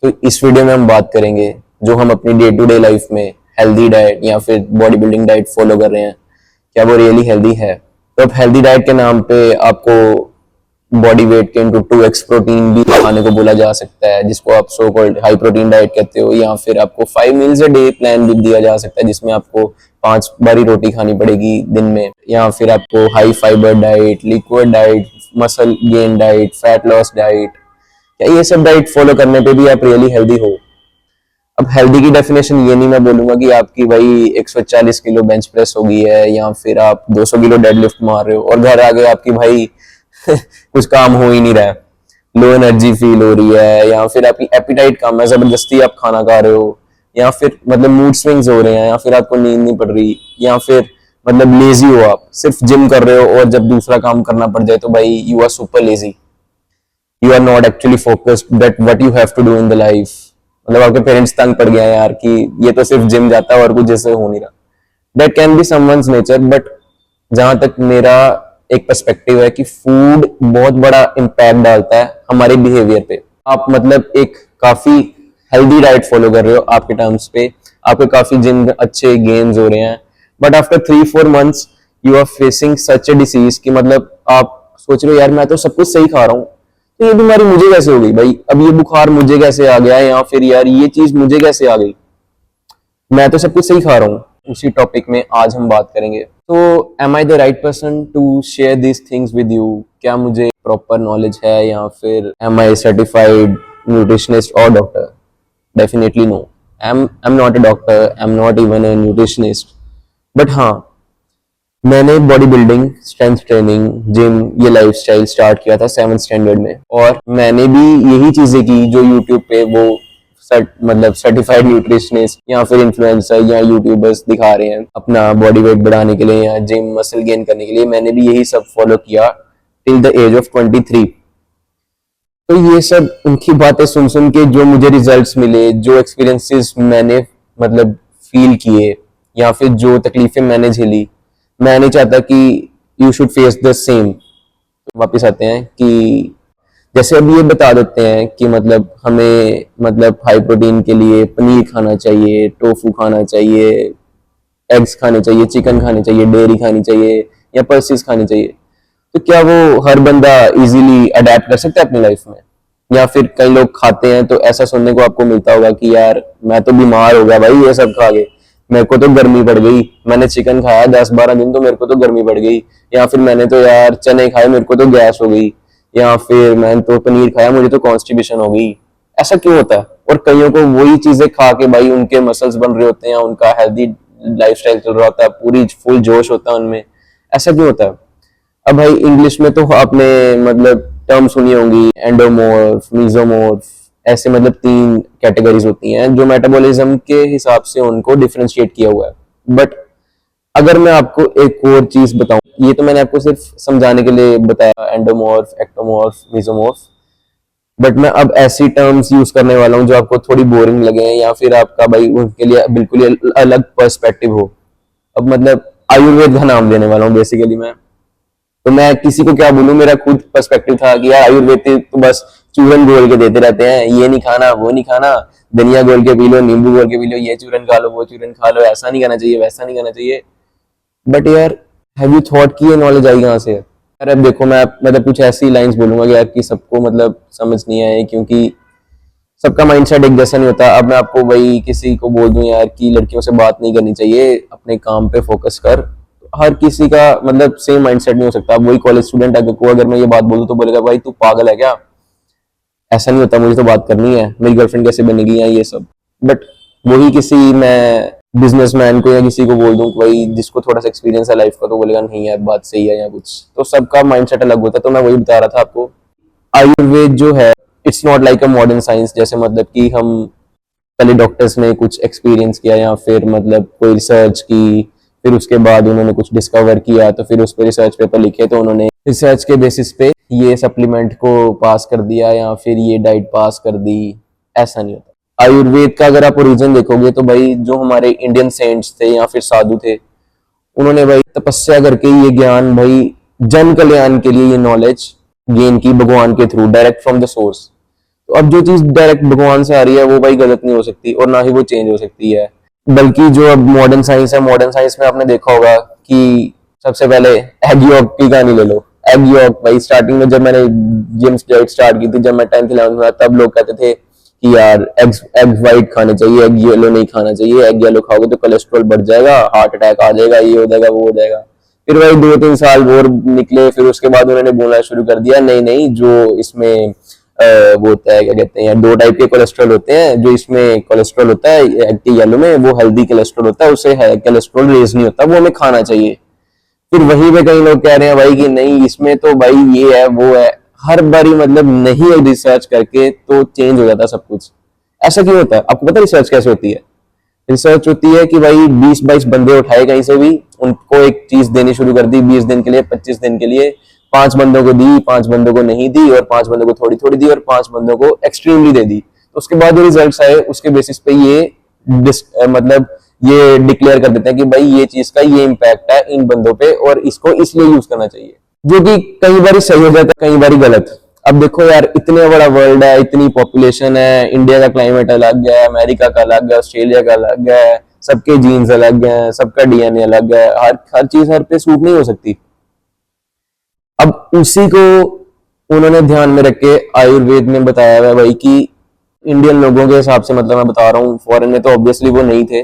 तो इस वीडियो में हम बात करेंगे जो हम अपनी डे टू डे लाइफ में हेल्दी डाइट या फिर बॉडी बिल्डिंग डाइट फॉलो कर रहे हैं, क्या वो रियली हेल्दी है। तो अब हेल्दी डाइट के नाम पे आपको बॉडी वेट के इंटू 2x प्रोटीन भी खाने को बोला जा सकता है, जिसको आप so called high protein diet कहते हो, या फिर आपको 5 मील्स अ डे प्लान भी दिया जा सकता है जिसमें आपको 5 बारी रोटी खानी पड़ेगी दिन में, या फिर आपको high fibre diet, liquid diet, muscle gain diet, fat loss diet, क्या ये सब डाइट फॉलो करने पे भी आप रियली हेल्दी हो। अब हेल्दी की डेफिनेशन ये नहीं मैं बोलूंगा कि आपकी भाई 140 किलो बेंच प्रेस हो गई है या फिर आप 200 किलो डेडलिफ्ट मार रहे हो और घर आगे आपकी भाई कुछ काम हो ही नहीं रहा है, लो एनर्जी फील हो रही है, या फिर आपकी एपिटाइट कम है, जबरदस्ती आप खाना खा रहे हो, या फिर मतलब मूड स्विंग्स हो रहे हैं, या फिर आपको नींद नहीं पड़ रही, या फिर मतलब लेजी हो, आप सिर्फ जिम कर रहे हो और जब दूसरा काम करना पड़ जाए तो भाई you are super lazy, you are not actually focused that what you have to do in the life. मतलब आपके पेरेंट्स तंग पड़ गया है यार कि ये तो सिर्फ जिम जाता है और कुछ जैसे हो नहीं रहा। That can be someone's nature, but जहां तक मेरा एक पर्सपेक्टिव है कि फूड बहुत बड़ा इम्पैक्ट डालता है हमारे बिहेवियर पे। आप मतलब एक काफी हेल्दी डाइट फॉलो कर रहे हो आपके टर्म्स पे, आपके काफी जिम अच्छे गेन्स हो रहे हैं, but after 3-4 months you are facing such a disease कि मतलब आप सोच रहे हो यार मैं तो सब कुछ सही खा रहा हूँ, तो ये बीमारी मुझे कैसे हो गई भाई, अब ये बुखार मुझे कैसे आ गया, या फिर यार ये चीज मुझे कैसे आ गई, मैं तो सब कुछ सही खा रहा हूँ। उसी टॉपिक में आज हम बात करेंगे। तो am I the right person to share this things with you, क्या मुझे प्रॉपर नॉलेज है या फिर एम आई सर्टिफाइड न्यूट्रिशनिस्ट और doctor? Definitely no, I am not a doctor, I am not even a nutritionist, but हाँ मैंने body building, strength training, gym, ये lifestyle start किया था 7th स्टैंडर्ड में, और मैंने भी यही चीजें की जो यूट्यूब पे वो मतलब सर्टिफाइड न्यूट्रिशनिस्ट या फिर इन्फ्लुएंसर या यूट्यूबर्स दिखा रहे हैं अपना बॉडी वेट बढ़ाने के लिए या जिम मसल गेन करने के लिए। मैंने भी यही सब फॉलो किया टिल द एज ऑफ 23। तो ये सब उनकी बातें सुन सुन के जो मुझे रिजल्ट्स मिले, जो एक्सपीरियंसेस मैंने मतलब फील किए, या फिर जो तकलीफें मैंने झेली, मैं नहीं चाहता कि you should face the same. वापस आते हैं कि जैसे अभी ये बता देते हैं कि मतलब हमें मतलब हाई प्रोटीन के लिए पनीर खाना चाहिए, टोफू खाना चाहिए, एग्स खाने चाहिए, चिकन खाने चाहिए, डेयरी खानी चाहिए या पल्सेस खानी चाहिए, तो क्या वो हर बंदा इजीली अडेप्ट कर सकता है अपनी लाइफ में? या फिर कई लोग खाते हैं तो ऐसा सुनने को आपको मिलता होगा कि यार मैं तो बीमार हो गया भाई ये सब खा के, मेरे को तो गर्मी पड़ गई, मैंने चिकन खाया 10-12 दिन तो मेरे को तो गर्मी पड़ गई, या फिर मैंने तो यार चने खाए मेरे को तो गैस हो गई, या फिर मैंने तो पनीर खाया मुझे तो कॉन्स्टिपेशन हो गई। ऐसा क्यों होता है? और कईयों को वही चीजें खा के भाई उनके मसल्स बन रहे होते हैं, उनका हेल्दी लाइफस्टाइल चल रहा होता है, पूरी फुल जोश होता है उनमें, ऐसा क्यों होता है? अब भाई इंग्लिश में तो आपने मतलब टर्म सुनी होंगी, एंडोमॉर्फ, मीजोमॉर्फ, ऐसे मतलब 3 कैटेगरीज होती हैं जो मेटाबॉलिज्म के हिसाब से उनको डिफरेंशिएट किया हुआ है। बट अगर मैं आपको एक और चीज बताऊं, ये तो मैंने आपको सिर्फ समझाने के लिए बताया, एंडोमॉर्फ, एक्टोमॉर्फ, मीजोमॉर्फ, बट मैं अब ऐसी टर्म्स यूज करने वाला हूं जो आपको थोड़ी बोरिंग लगे या फिर आपका भाई उनके लिए बिल्कुल ही अलग पर्सपेक्टिव हो। अब मतलब आयुर्वेद का नाम देने वाला हूँ बेसिकली मैं, तो मैं किसी को क्या बोलूं, मेरा खुद पर्सपेक्टिव था कि यार आयुर्वेद तो बस चूरन घोल के देते रहते हैं, ये नहीं खाना वो नहीं खाना, धनिया घोल के पी लो, नींबू घोल के पी लो, ये चूरन खा लो वो चूरन खा लो, ऐसा नहीं करना चाहिए वैसा नहीं करना चाहिए। बट यार हैव यू थॉट कि ये नॉलेज आई कहाँ से? यार अब देखो मैं मतलब कुछ ऐसी लाइंस बोलूंगा कि यार कि सबको मतलब समझ नहीं आए, क्योंकि सबका माइंडसेट एक जैसा नहीं होता। अब मैं आपको वही किसी को बोल दूं यार कि लड़कियों से बात नहीं करनी चाहिए, अपने काम पे फोकस कर, हर किसी का मतलब सेम माइंडसेट नहीं हो सकता। अब वही कॉलेज स्टूडेंट है को अगर मैं ये बात बोलूं तो बोलेगा भाई तू पागल है क्या, ऐसा नहीं होता, मुझे तो बात करनी है, मेरी गर्लफ्रेंड कैसे बनेगी या ये सब। बट वही किसी मैं बिजनेसमैन को या किसी को बोल दूं भाई जिसको थोड़ा सा एक्सपीरियंस है लाइफ का, तो बोलेगा नहीं यार बात सही है या कुछ, तो सबका माइंडसेट अलग होता है। तो मैं वही बता रहा था आपको, आयुर्वेद जो है it's not like a modern science, जैसे मतलब कि हम पहले डॉक्टर्स ने कुछ एक्सपीरियंस किया या फिर मतलब कोई रिसर्च की, फिर उसके बाद उन्होंने कुछ डिस्कवर किया तो फिर उस पर रिसर्च पेपर लिखे, तो उन्होंने रिसर्च के बेसिस पे ये सप्लीमेंट को पास कर दिया या फिर ये डाइट पास कर दी, ऐसा नहीं होता। आयुर्वेद का अगर आप ओरिजिन देखोगे तो भाई जो हमारे इंडियन सेंट्स थे या फिर साधु थे, उन्होंने भाई तपस्या करके ये ज्ञान भाई जन कल्याण के लिए ये नॉलेज गेन की भगवान के through, direct from the source. तो अब जो चीज डायरेक्ट भगवान से आ रही है वो भाई गलत नहीं हो सकती और ना ही वो चेंज हो सकती है। बल्कि जो अब मॉडर्न साइंस है, मॉडर्न साइंस में आपने देखा होगा कि सबसे पहले एग यॉक की कहानी ले लो। एग यॉक भाई, स्टार्टिंग में जब मैंने जिम डाइट स्टार्ट की थी, जब मैं 10th 11th में था, तब लोग कहते थे कि यार एग्स एग वाइट खाने चाहिए, एग येलो नहीं खाना चाहिए, एग येलो खाओगे तो कोलेस्ट्रॉल बढ़ जाएगा, हार्ट अटैक आ जाएगा, ये हो जाएगा, वो हो जाएगा। फिर भाई 2-3 साल और निकले, फिर उसके बाद उन्होंने बोलना शुरू कर दिया नहीं नहीं, जो इसमें वो होता है, क्या कहते हैं, 2 टाइप के कोलेस्ट्रॉल होते हैं, जो इसमें कोलेस्ट्रॉल होता है एग के येलो में वो हेल्दी कोलेस्ट्रॉल होता है, उससे कोलेस्ट्रॉल रेज नहीं होता, वो हमें खाना चाहिए। फिर वहीं पे कई लोग कह रहे हैं भाई कि नहीं इसमें तो भाई ये है वो है। हर बारी मतलब नहीं रिसर्च करके तो चेंज हो जाता सब कुछ। ऐसा क्यों होता है? आपको पता है रिसर्च कैसे होती है? रिसर्च होती है कि भाई 20-22 बंदे उठाए कहीं से भी, उनको एक चीज देनी शुरू कर दी 20 दिन के लिए, 25 दिन के लिए, 5 बंदों को दी, 5 बंदों को नहीं दी, और 5 बंदों को थोड़ी थोड़ी दी, और 5 बंदों को एक्सट्रीमली दे दी। तो उसके बाद जो रिजल्ट आए उसके बेसिस पे ये मतलब ये डिक्लेयर कर देते हैं कि भाई ये चीज का ये इम्पैक्ट है इन बंदों पे और इसको इसलिए यूज करना चाहिए, जो कि कई बार सही हो जाता है, कई बार गलत। अब देखो यार, इतने बड़ा वर्ल्ड है, इतनी पॉपुलेशन है, इंडिया का क्लाइमेट अलग है, अमेरिका का अलग है, ऑस्ट्रेलिया का अलग है, सबके जीन्स अलग हैं, सबका डीएनए अलग है, हर हर चीज हर पे सूट नहीं हो सकती। अब उसी को उन्होंने ध्यान में रख के आयुर्वेद में बताया हुआ है भाई कि इंडियन लोगों के हिसाब से, मतलब मैं बता रहा हूँ, फॉरेन में तो ऑब्वियसली वो नहीं थे।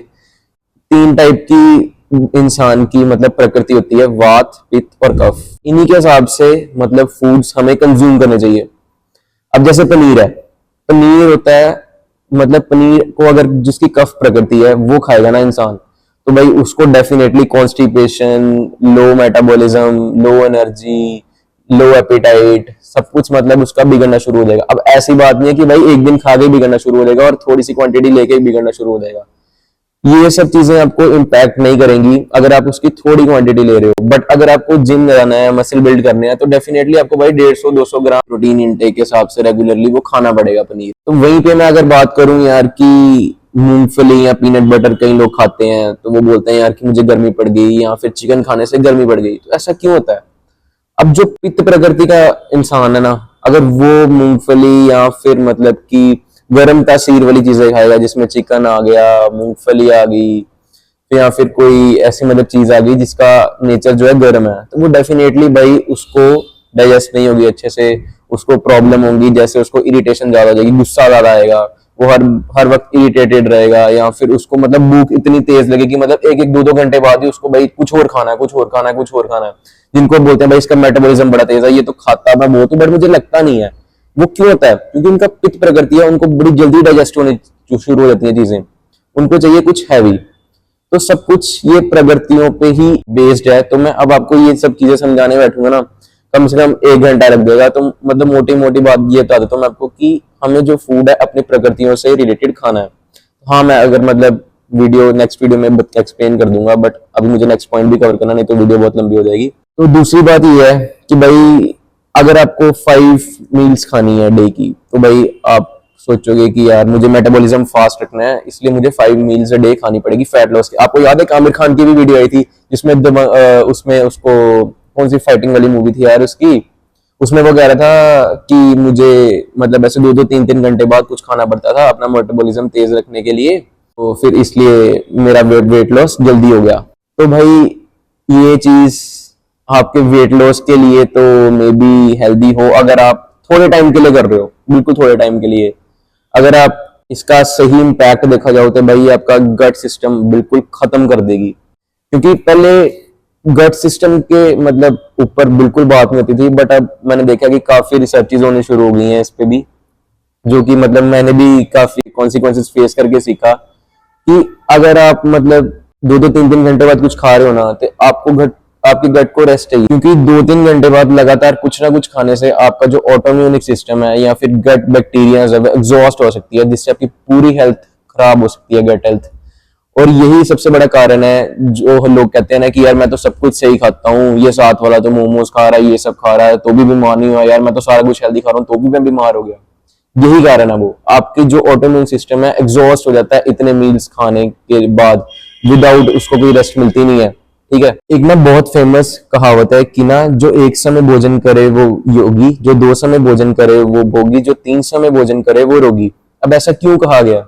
3 टाइप की इंसान की मतलब प्रकृति होती है, वात, पित्त और कफ। इन्हीं के हिसाब से मतलब फूड्स हमें कंज्यूम करने चाहिए। अब जैसे पनीर है, पनीर होता है, मतलब पनीर को अगर जिसकी कफ प्रकृति है वो खाएगा ना इंसान, तो भाई उसको डेफिनेटली कॉन्स्टिपेशन, लो मेटाबॉलिज्म, लो एनर्जी, लो एपेटाइट, सब कुछ मतलब उसका बिगड़ना शुरू हो जाएगा। अब ऐसी बात नहीं है कि भाई एक दिन खा के बिगड़ना शुरू हो जाएगा और थोड़ी सी क्वांटिटी लेके बिगड़ना शुरू हो जाएगा। ये सब चीजें आपको इम्पैक्ट नहीं करेंगी अगर आप उसकी थोड़ी क्वांटिटी ले रहे हो। बट अगर आपको जिम जाना है, मसल बिल्ड करने हैं, तो डेफिनेटली आपको भाई 150-200 ग्राम प्रोटीन इनटेक के हिसाब से रेगुलरली वो खाना पड़ेगा पनीर। तो वहीं पे मैं अगर बात करूं यार कि मूंगफली या पीनट बटर कई लोग खाते हैं, तो वो बोलते हैं यार कि मुझे गर्मी पड़ गई, या फिर चिकन खाने से गर्मी पड़ गई। तो ऐसा क्यों होता है? अब जो पित्त प्रकृति का इंसान है ना, अगर वो मूंगफली या फिर मतलब कि गर्म तासीर वाली चीजें खाएगा, जिसमें चिकन आ गया, मूंगफली आ गई, या फिर कोई ऐसी मतलब चीज आ गई जिसका नेचर जो है गर्म है, तो वो डेफिनेटली भाई उसको डाइजेस्ट नहीं होगी अच्छे से, उसको प्रॉब्लम होगी, जैसे उसको इरिटेशन ज्यादा हो जाएगी, गुस्सा ज्यादा आएगा, वो हर हर वक्त इरिटेटेड रहेगा, या फिर उसको मतलब भूख इतनी तेज लगेगी, मतलब 1-1 2-2 घंटे बाद ही उसको भाई कुछ और खाना है, कुछ और खाना है, कुछ और खाना है। जिनको बोलते हैं भाई इसका मेटाबॉलिज्म बड़ा तेज है, ये तो खाता मैं बहुत हूँ बट मुझे लगता नहीं है। वो क्यों होता है? क्योंकि उनका पित्त प्रकृति है, उनको बड़ी जल्दी डाइजेस्ट होने शुरू हो जाती है चीजें, उनको चाहिए कुछ हैवी। तो सब कुछ ये प्रवृत्तियों पे ही बेस्ड है। तो मैं अब आपको ये सब चीजें समझाने बैठूंगा ना, कम से कम 1 घंटा लग जाएगा। तो मतलब मोटी मोटी बात ये बता देता हूँ मैं आपको कि हमें जो फूड है अपनी प्रकृतियों से रिलेटेड खाना है। हाँ, मैं अगर मतलब नेक्स्ट वीडियो में एक्सप्लेन कर दूंगा, बट अभी मुझे नेक्स्ट पॉइंट भी कवर करना, नहीं तो वीडियो बहुत लंबी हो जाएगी। तो दूसरी बात ये है कि भाई अगर आपको 5 मील्स खानी है डे की, तो भाई आप सोचोगे कि यार मुझे मेटाबॉलिज्म फास्ट रखना है, इसलिए मुझे 5 मील्स अ डे खानी पड़ेगी फैट लॉस की। आपको याद है आमिर खान की भी वीडियो आई थी जिसमें उसमें उसको कौन सी फाइटिंग वाली मूवी थी यार उसकी, उसमें वो कह रहा था कि मुझे मतलब ऐसे 2-2 3-3 घंटे बाद कुछ खाना पड़ता था अपना मेटाबॉलिज्म तेज रखने के लिए, तो फिर इसलिए मेरा वेट लॉस जल्दी हो गया। तो भाई ये चीज आपके वेट लॉस के लिए तो मे बी हेल्दी हो अगर आप थोड़े टाइम के लिए कर रहे हो, बिल्कुल थोड़े टाइम के लिए। अगर आप इसका सही इम्पैक्ट देखा जाओ तो भाई आपका गट सिस्टम बिल्कुल खत्म कर देगी। क्योंकि पहले गट सिस्टम के मतलब ऊपर बिल्कुल बात नहीं होती थी, बट अब मैंने देखा कि काफी रिसर्चेज होनी शुरू हो गई हैं इस पे भी, जो कि मतलब मैंने भी काफी कॉन्सिक्वेंसेस फेस करके सीखा कि अगर आप मतलब 2-2 3-3 घंटे बाद कुछ खा रहे हो ना, तो आपके गट को रेस्ट चाहिए। क्योंकि 2-3 घंटे बाद लगातार कुछ ना कुछ खाने से आपका जो ऑटोइम्यूनिक सिस्टम है या फिर गट बैक्टीरिया एग्जॉस्ट हो सकती है, जिससे आपकी पूरी हेल्थ खराब हो सकती है, गट हेल्थ। और यही सबसे बड़ा कारण है जो लोग कहते हैं ना कि यार मैं तो सब कुछ सही खाता हूँ, ये साथ वाला तो मोमोज खा रहा है, ये सब खा रहा है तो भी बीमार नहीं हुआ, यार मैं तो सारा कुछ हेल्दी खा रहा हूँ तो भी मैं बीमार हो गया। यही कारण है, वो आपकी जो ऑटोइम्यून सिस्टम है एग्जॉस्ट हो जाता है इतने मील्स खाने के बाद, विदाउट उसको कोई रेस्ट मिलती नहीं है। ठीक है। एक ना बहुत फेमस कहावत है कि ना जो एक समय भोजन करे वो योगी, जो 2 समय भोजन करे वो भोगी, जो 3 समय भोजन करे वो रोगी। अब ऐसा क्यों कहा गया?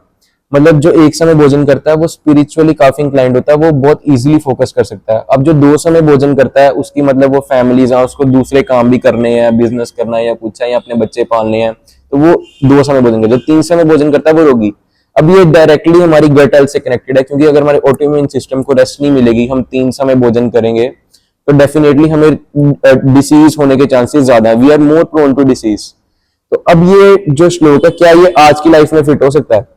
मतलब जो एक समय भोजन करता है वो स्पिरिचुअली काफी इंक्लाइंड होता है, वो बहुत इजीली फोकस कर सकता है। अब जो 2 समय भोजन करता है उसकी मतलब वो फैमिलीज है, उसको दूसरे काम भी करने हैं, बिजनेस करना है या कुछ है या अपने बच्चे पालने हैं, तो वो 2 समय भोजन करता है। जो 3 समय भोजन करता है वो रोगी। अब ये डायरेक्टली हमारी गट हेल्थ से कनेक्टेड है, क्योंकि अगर हमारे ऑटोइम्यून सिस्टम को रेस्ट नहीं मिलेगी, हम 3 समय भोजन करेंगे, तो डेफिनेटली हमें डिसीज होने के चांसेस ज्यादा है। We are more prone to disease. तो अब ये जो श्लोक है, क्या ये आज की लाइफ में फिट हो सकता है?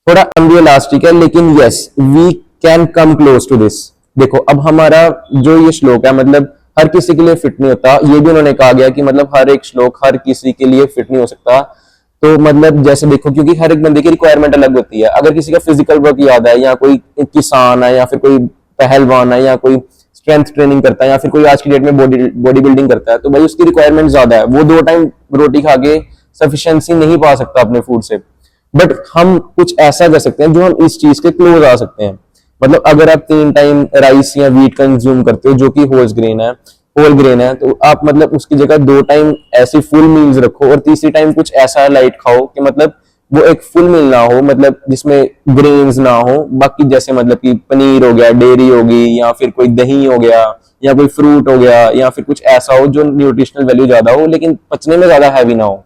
थोड़ा अनरियलिस्टिक है, लेकिन yes we can come close to this. देखो अब हमारा जो ये श्लोक है, मतलब हर किसी के लिए फिट नहीं होता, ये भी उन्होंने कहा गया कि मतलब हर एक श्लोक हर किसी के लिए फिट नहीं हो सकता। तो मतलब जैसे देखो, क्योंकि हर एक बंदे की रिक्वायरमेंट अलग होती है। अगर किसी का फिजिकल वर्क याद है, या कोई किसान है, या फिर कोई पहलवान है, या कोई स्ट्रेंथ ट्रेनिंग करता है, या फिर कोई आज की डेट में बॉडी बिल्डिंग करता है, तो भाई उसकी रिक्वायरमेंट ज्यादा है। वो 2 टाइम रोटी खा के सफिशियंसी नहीं पा सकता अपने फूड से। बट हम कुछ ऐसा कर सकते हैं जो हम इस चीज के क्लोज आ सकते हैं। मतलब अगर आप 3 टाइम राइस या व्हीट कंज्यूम करते हो जो कि होल ग्रेन है, तो आप मतलब उसकी जगह 2 टाइम ऐसी फुल मील्स रखो, और तीसरी टाइम कुछ ऐसा लाइट खाओ कि मतलब वो एक फुल मील ना हो, मतलब जिसमें ग्रेन्स ना हो। बाकी जैसे मतलब कि पनीर हो गया, डेयरी होगी, या फिर कोई दही हो गया, या कोई फ्रूट हो गया, या फिर कुछ ऐसा हो जो न्यूट्रिशनल वैल्यू ज्यादा हो लेकिन पचने में ज्यादा हैवी ना हो।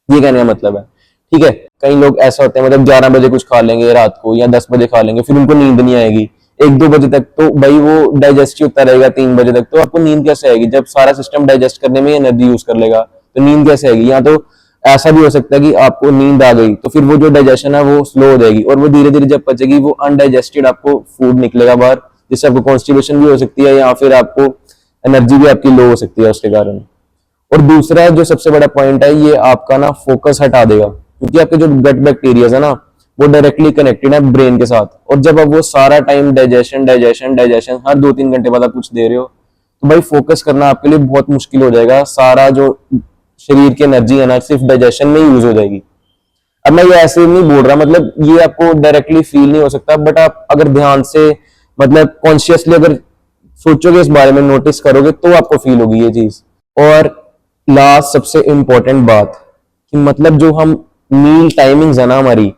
ये कहने का मतलब है। ठीक है। कई लोग ऐसा होते हैं, मतलब 11 बजे कुछ खा लेंगे रात को, या 10 बजे खा लेंगे, फिर उनको नींद नहीं आएगी 1-2 बजे तक, तो भाई वो डाइजेस्ट ही होता रहेगा 3 बजे तक। तो आपको नींद कैसे आएगी जब सारा सिस्टम डाइजेस्ट करने में एनर्जी यूज कर लेगा? तो नींद कैसे आएगी? या तो ऐसा भी हो सकता है कि आपको नींद आ गई तो फिर वो जो डाइजेशन है वो स्लो हो जाएगी, और वो धीरे धीरे जब पचेगी वो अनडाइजेस्टेड आपको फूड निकलेगा बाहर, जिससे आपको कॉन्स्टिपेशन भी हो सकती है, या फिर आपको एनर्जी भी आपकी लो हो सकती है उसके कारण। और दूसरा जो सबसे बड़ा पॉइंट है, ये आपका ना फोकस हटा देगा, क्योंकि आपके जो गट बैक्टीरिया है ना, वो डायरेक्टली कनेक्टेड है ब्रेन के साथ। और जब अब वो सारा टाइम डाइजेशन डाइजेशन डाइजेशन हर 2-3 घंटे बाद आप कुछ दे रहे हो, तो भाई फोकस करना आपके लिए बहुत मुश्किल हो जाएगा। सारा जो शरीर की एनर्जी है ना सिर्फ डाइजेशन में यूज हो जाएगी। अब मैं ये ऐसे नहीं बोल रहा, मतलब ये आपको डायरेक्टली फील नहीं हो सकता, बट आप अगर ध्यान से मतलब कॉन्शियसली अगर सोचोगे इस बारे में, नोटिस करोगे, तो आपको फील होगी ये चीज। और लास्ट सबसे इंपॉर्टेंट बात कि मतलब जो हम मील टाइमिंग्स है ना हमारी,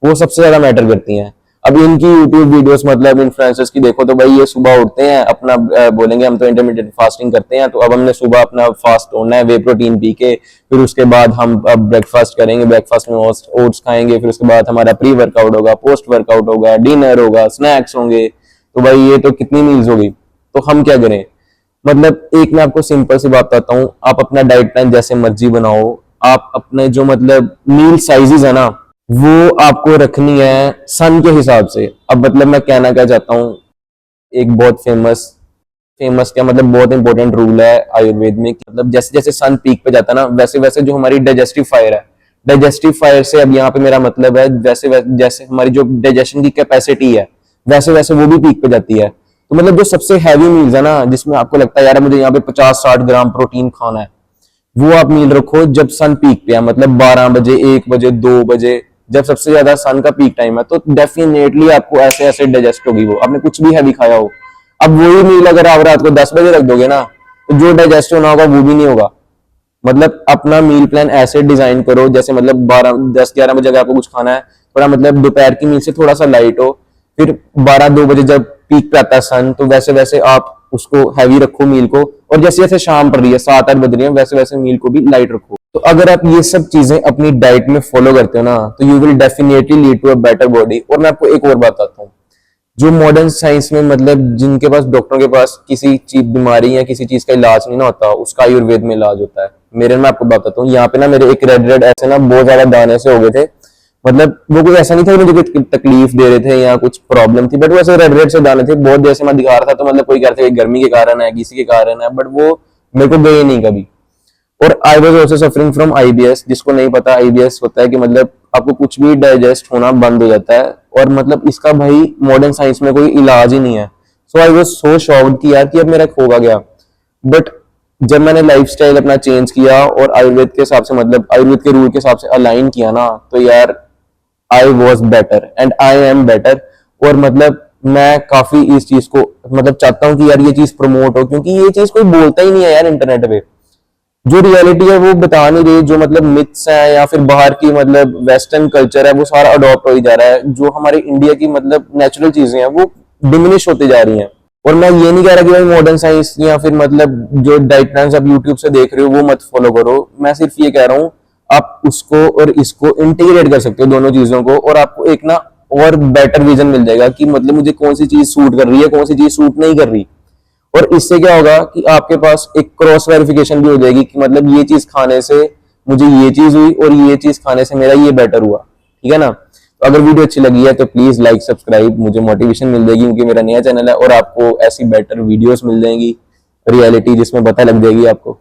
वो सबसे ज्यादा मैटर करती हैं। अब इनकी यूट्यूब वीडियोस मतलब इन्फ्लुएंसर्स की देखो, तो भाई ये सुबह उठते हैं अपना बोलेंगे हम तो इंटरमीडिएट फास्टिंग करते हैं, तो अब हमने सुबह अपना फास्ट तोड़ना है वे प्रोटीन पी के, फिर उसके बाद हम अब ब्रेकफास्ट करेंगे, ब्रेकफास्ट में ओट्स खाएंगे, फिर उसके बाद हमारा प्री वर्कआउट होगा, पोस्ट वर्कआउट होगा, डिनर होगा, स्नैक्स होंगे। तो भाई ये तो कितनी मील्स होगी। तो हम क्या करें? मतलब एक मैं आपको सिंपल सी बात बताता हूँ, आप अपना डाइट प्लान जैसे मर्जी बनाओ, आप अपने जो मतलब मील साइजेस है ना, वो आपको रखनी है सन के हिसाब से। अब मतलब मैं कहना क्या चाहता हूँ, एक बहुत फेमस फेमस क्या मतलब बहुत इंपॉर्टेंट रूल है आयुर्वेद में कि मतलब जैसे जैसे सन पीक पे जाता है ना, वैसे वैसे जो हमारी डाइजेस्टिव फायर है, डाइजेस्टिव फायर से अब यहाँ पे मेरा मतलब है वैसे वैसे जैसे हमारी जो डाइजेशन की कैपेसिटी है, वैसे वैसे वो भी पीक पे जाती है। तो मतलब जो सबसे हैवी मील्स है ना, जिसमें आपको लगता है यार मुझे यहाँ पे 50-60 ग्राम प्रोटीन खाना है, वो आप मील रखो जब सन पीक पे है, मतलब 12 बजे, 1 बजे, 2 बजे, जब सबसे ज्यादा सन का पीक टाइम है, तो डेफिनेटली आपको ऐसे ऐसे डाइजेस्ट होगी वो, आपने कुछ भी हैवी खाया हो। अब वही मील अगर आप रात को 10 बजे रख दोगे ना, तो जो डाइजेस्ट होना होगा वो भी नहीं होगा। मतलब अपना मील प्लान ऐसे डिजाइन करो जैसे मतलब 12-10-11 बजे अगर आपको कुछ खाना है, थोड़ा मतलब दोपहर की मील से थोड़ा सा लाइट हो, फिर 12-2 बजे जब पीक पे आता है सन, तो वैसे वैसे आप उसको हैवी रखो मील को, और जैसे जैसे शाम पड़ रही है 7-8 बज रही है, वैसे वैसे मील को भी लाइट रखो। तो अगर आप ये सब चीजें अपनी डाइट में फॉलो करते हो ना, तो you will definitely lead to a better body. और मैं आपको एक और बात बताता हूँ, जो मॉडर्न साइंस में मतलब जिनके पास डॉक्टरों के पास किसी चीज बीमारी या किसी चीज का इलाज नहीं ना होता, उसका आयुर्वेद में इलाज होता है। मेरे में आपको बताता हूँ, यहाँ पे ना मेरे एक रेड रेड ऐसे ना बहुत ज्यादा दाने से हो गए थे। मतलब वो कोई ऐसा नहीं था कि मुझे कोई तकलीफ दे रहे थे या कुछ प्रॉब्लम थी, बट वो ऐसे रेड रेड से दाने थे, बहुत देर से मैं दिखा रहा था, तो मतलब कोई कहते हैं गर्मी के कारण है, किसी के कारण है, बट वो मेरे को गए नहीं कभी। और I was also suffering from IBS. जिसको नहीं पता, आईबीएस होता है कि मतलब आपको कुछ भी डाइजेस्ट होना बंद हो जाता है, और मतलब इसका भाई मॉडर्न साइंस में कोई इलाज ही नहीं है। सो आई वॉज सो शॉक्ड कि यार कि अब मेरा होगा गया। बट जब मैंने लाइफस्टाइल अपना चेंज किया और आयुर्वेद के हिसाब से मतलब आयुर्वेद के रूल के हिसाब से अलाइन किया ना, तो यार I was better and I am better. और मतलब मैं काफी इस चीज को मतलब चाहता हूँ कि यार ये चीज प्रमोट हो, क्योंकि ये चीज कोई बोलता ही नहीं है यार इंटरनेट पे। जो रियलिटी है वो बता नहीं रही, जो मतलब मिथ्स हैं या फिर बाहर की मतलब वेस्टर्न कल्चर है वो सारा अडॉप्ट हो ही जा रहा है। जो हमारे इंडिया की मतलब नेचुरल चीजें हैं वो डिमिनिश होती जा रही हैं। और मैं ये नहीं कह रहा कि भाई मॉडर्न साइंस या फिर मतलब जो डाइट प्लान्स आप यूट्यूब से देख रहे हो वो मत फॉलो करो। मैं सिर्फ ये कह रहा हूँ आप उसको और इसको इंटीग्रेट कर सकते हो दोनों चीजों को, और आपको एक ना और बेटर विजन मिल जाएगा कि मतलब मुझे कौन सी चीज सूट कर रही है, कौन सी चीज सूट नहीं कर रही। और इससे क्या होगा कि आपके पास एक क्रॉस वेरिफिकेशन भी हो जाएगी कि मतलब ये चीज खाने से मुझे ये चीज हुई और ये चीज खाने से मेरा ये बेटर हुआ। ठीक है ना। तो अगर वीडियो अच्छी लगी है तो प्लीज लाइक सब्सक्राइब, मुझे मोटिवेशन मिल जाएगी क्योंकि मेरा नया चैनल है और आपको ऐसी बेटर वीडियोस मिल जाएंगी, रियलिटी जिसमें पता लग जाएगी आपको।